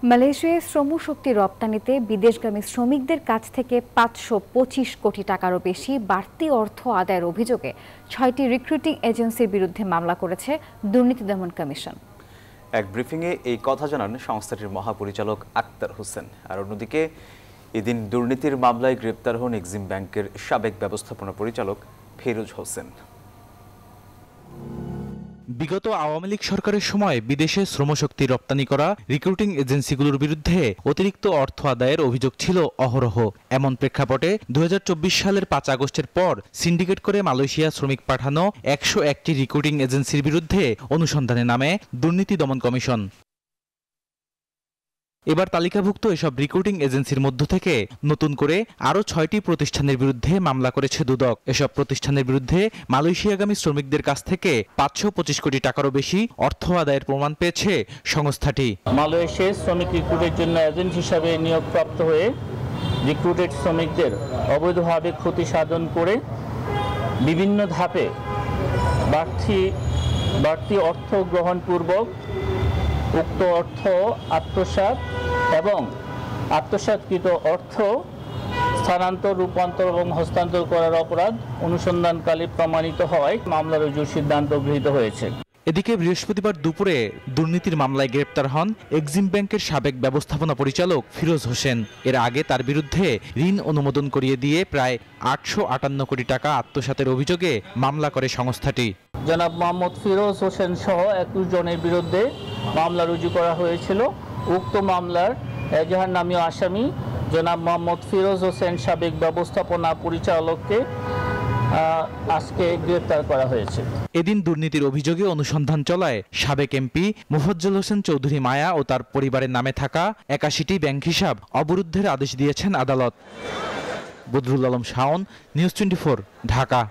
মালয়েশিয়ায় শ্রমশক্তি রপ্তানিতে বিদেশগামী শ্রমিকদের কাছ থেকে ৫২৫ কোটি টাকারও বেশি বাড়তি অর্থ আদায়ের অভিযোগে ৬টি রিক্রুটিং এজেন্সির বিরুদ্ধে মামলা করেছে দুর্নীতি দমন কমিশন। এক ব্রিফিংয়ে এই কথা জানান সংস্থাটির মহাপরিচালক আক্তার হোসেন। আর অন্যদিকে এদিন দুর্নীতির মামলায় গ্রেপ্তার হন এক্সিম ব্যাংকের সাবেক ব্যবস্থাপনা পরিচালক ফিরোজ হোসেন। বিগত আওয়ামী লীগ সরকারের সময় বিদেশে শ্রমশক্তি রপ্তানি করা রিক্রুটিং এজেন্সিগুলোর বিরুদ্ধে অতিরিক্ত অর্থ আদায়ের অভিযোগ ছিল অহরহ। এমন প্রেক্ষাপটে ২০২৪ সালের ৫ আগস্টের পর সিন্ডিকেট করে মালয়েশিয়া শ্রমিক পাঠানো ১০১টি রিক্রুটিং এজেন্সির বিরুদ্ধে অনুসন্ধানে নামে দুর্নীতি দমন কমিশন। এবার তালিকাভুক্ত এসব রিক্রুটিং এজেন্সির মধ্য থেকে নতুন করে আরও ৬টি প্রতিষ্ঠানের বিরুদ্ধে মামলা করেছে দুদক। এসব প্রতিষ্ঠানের বিরুদ্ধে মালয়েশিয়াগামী শ্রমিকদের কাছ থেকে ৫২৫ কোটি টাকারও বেশি অর্থ আদায়ের প্রমাণ পেয়েছে সংস্থাটি। মালয়েশিয়ায় শ্রমিক রিক্রুটের জন্য এজেন্ট হিসাবে নিয়োগপ্রাপ্ত হয়ে রিক্রুটেড শ্রমিকদের অবৈধভাবে ক্ষতি সাধন করে বিভিন্ন ধাপে বাড়তি অর্থ গ্রহণপূর্বক উক্ত অর্থ আত্মসাৎ এবং আত্মসাৎকৃত অর্থ স্থানান্তর, রূপান্তর এবং হস্তান্তর করার অপরাধ অনুসন্ধানকালে প্রমাণিত হওয়ায় মামলা রুজুর সিদ্ধান্ত গৃহীত হয়েছে। এদিকে বৃহস্পতিবার দুপুরে দুর্নীতির মামলায় গ্রেপ্তার হন এক্সিম ব্যাংকের সাবেক ব্যবস্থাপনা পরিচালক ফিরোজ হোসেন। এর আগে তার বিরুদ্ধে ঋণ অনুমোদন করিয়ে দিয়ে প্রায় ৮৫৮ কোটি টাকা আত্মসাতের অভিযোগে মামলা করে সংস্থাটি। জনাব মোহাম্মদ ফিরোজ হোসেন সহ ২১ জনের বিরুদ্ধে মামলা রুজু করা হয়েছিল। উক্ত মামলার এজাহার নামীয় আসামি জনাব মোহাম্মদ ফিরোজ হোসেন সাবেক ব্যবস্থাপনা পরিচালককে আজকে গ্রেপ্তার করা হয়েছে। এদিন দুর্নীতির অভিযোগে অনুসন্ধান চলায় সাবেক এমপি মুফজ্জল হোসেন চৌধুরী মায়া ও তার পরিবারের নামে থাকা ৮১টি ব্যাংক হিসাব অবরুদ্ধের আদেশ দিয়েছেন আদালত। বদরুল আলম শাওন, নিউজ 24, ঢাকা।